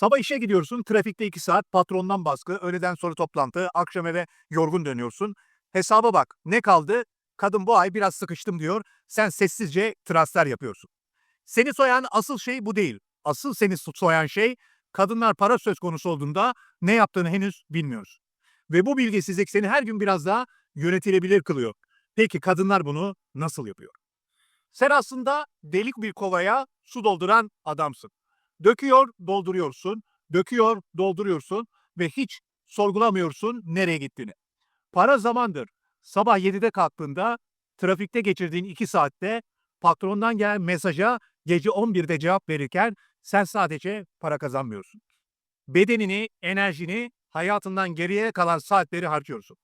Sabah işe gidiyorsun, trafikte 2 saat, patrondan baskı, öğleden sonra toplantı, akşam eve yorgun dönüyorsun. Hesaba bak, ne kaldı? Kadın bu ay biraz sıkıştım diyor, sen sessizce transfer yapıyorsun. Seni soyan asıl şey bu değil. Asıl seni soyan şey, kadınlar para söz konusu olduğunda ne yaptığını henüz bilmiyoruz. Ve bu bilgisizlik seni her gün biraz daha yönetilebilir kılıyor. Peki kadınlar bunu nasıl yapıyor? Sen aslında delik bir kovaya su dolduran adamsın. Döküyor, dolduruyorsun, döküyor, dolduruyorsun ve hiç sorgulamıyorsun nereye gittiğini. Para zamandır. Sabah 7'de kalktığında trafikte geçirdiğin 2 saatte patrondan gelen mesaja gece 11'de cevap verirken sen sadece para kazanmıyorsun. Bedenini, enerjini, hayatından geriye kalan saatleri harcıyorsun.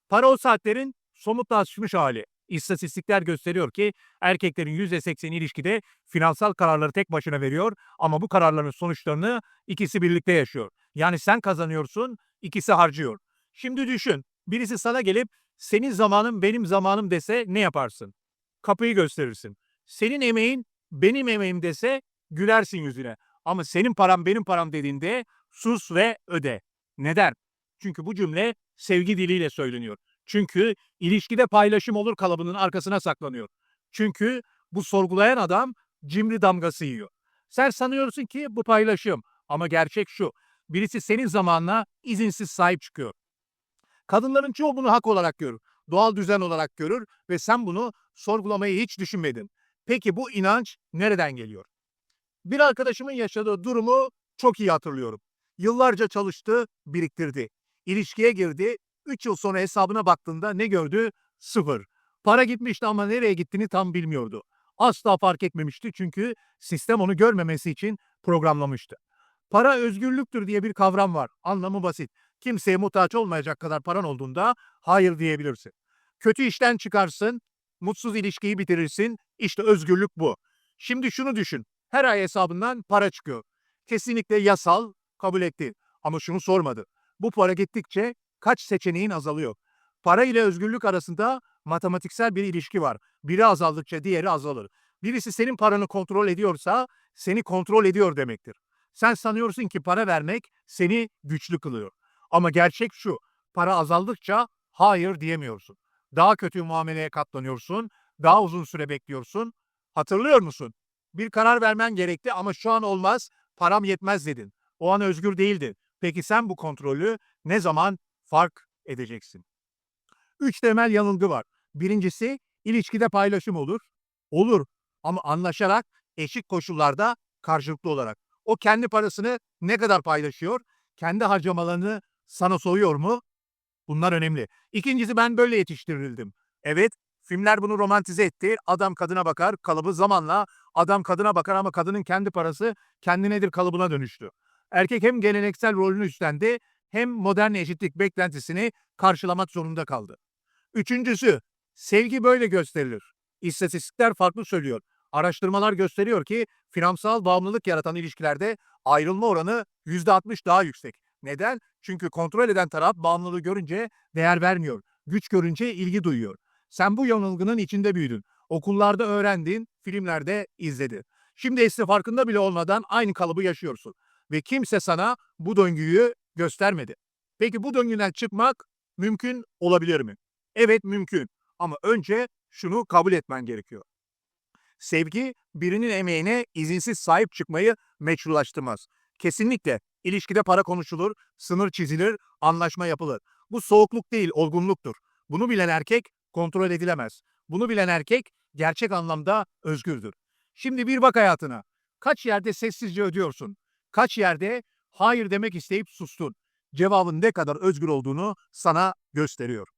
Para o saatlerin somutlaşmış hali. İstatistikler gösteriyor ki erkeklerin %80'i ilişkide finansal kararları tek başına veriyor ama bu kararların sonuçlarını ikisi birlikte yaşıyor. Yani sen kazanıyorsun, ikisi harcıyor. Şimdi düşün, birisi sana gelip senin zamanın benim zamanım dese ne yaparsın? Kapıyı gösterirsin. Senin emeğin benim emeğim dese gülersin yüzüne. Ama senin param benim param dediğinde sus ve öde. Neden? Çünkü bu cümle sevgi diliyle söyleniyor. Çünkü ilişkide paylaşım olur kalıbının arkasına saklanıyor. Çünkü bu sorgulayan adam cimri damgası yiyor. Sen sanıyorsun ki bu paylaşım ama gerçek şu. Birisi senin zamanına izinsiz sahip çıkıyor. Kadınların çoğu bunu hak olarak görür. Doğal düzen olarak görür ve sen bunu sorgulamayı hiç düşünmedin. Peki bu inanç nereden geliyor? Bir arkadaşımın yaşadığı durumu çok iyi hatırlıyorum. Yıllarca çalıştı, biriktirdi. İlişkiye girdi. 3 yıl sonra hesabına baktığında ne gördü? Sıfır. Para gitmişti ama nereye gittiğini tam bilmiyordu. Asla fark etmemişti çünkü sistem onu görmemesi için programlamıştı. Para özgürlüktür diye bir kavram var. Anlamı basit. Kimseye muhtaç olmayacak kadar paran olduğunda hayır diyebilirsin. Kötü işten çıkarsın, mutsuz ilişkiyi bitirirsin. İşte özgürlük bu. Şimdi şunu düşün. Her ay hesabından para çıkıyor. Kesinlikle yasal, kabul etti. Ama şunu sormadı. Bu para gittikçe kaç seçeneğin azalıyor? Para ile özgürlük arasında matematiksel bir ilişki var. Biri azaldıkça diğeri azalır. Birisi senin paranı kontrol ediyorsa seni kontrol ediyor demektir. Sen sanıyorsun ki para vermek seni güçlü kılıyor. Ama gerçek şu. Para azaldıkça hayır diyemiyorsun. Daha kötü muameleye katlanıyorsun. Daha uzun süre bekliyorsun. Hatırlıyor musun? Bir karar vermen gerekti ama şu an olmaz, param yetmez dedin. O an özgür değildin. Peki sen bu kontrolü ne zaman fark edeceksin? 3 temel yanılgı var. Birincisi ilişkide paylaşım olur. Olur ama anlaşarak eşit koşullarda karşılıklı olarak. O kendi parasını ne kadar paylaşıyor? Kendi harcamalarını sana soruyor mu? Bunlar önemli. İkincisi ben böyle yetiştirildim. Evet, filmler bunu romantize etti. Adam kadına bakar, kalıbı zamanla adam kadına bakar ama kadının kendi parası kendinedir kalıbına dönüştü. Erkek hem geleneksel rolünü üstlendi hem modern eşitlik beklentisini karşılamak zorunda kaldı. Üçüncüsü, sevgi böyle gösterilir. İstatistikler farklı söylüyor. Araştırmalar gösteriyor ki finansal bağımlılık yaratan ilişkilerde ayrılma oranı %60 daha yüksek. Neden? Çünkü kontrol eden taraf bağımlılığı görünce değer vermiyor. Güç görünce ilgi duyuyor. Sen bu yanılgının içinde büyüdün. Okullarda öğrendin, filmlerde izledin. Şimdi ise farkında bile olmadan aynı kalıbı yaşıyorsun. Ve kimse sana bu döngüyü göstermedi. Peki bu döngüden çıkmak mümkün olabilir mi? Evet mümkün ama önce şunu kabul etmen gerekiyor. Sevgi birinin emeğine izinsiz sahip çıkmayı meşrulaştırmaz. Kesinlikle ilişkide para konuşulur, sınır çizilir, anlaşma yapılır. Bu soğukluk değil, olgunluktur. Bunu bilen erkek kontrol edilemez. Bunu bilen erkek gerçek anlamda özgürdür. Şimdi bir bak hayatına. Kaç yerde sessizce ödüyorsun? Kaç yerde hayır demek isteyip sustun? Cevabın ne kadar özgür olduğunu sana gösteriyor.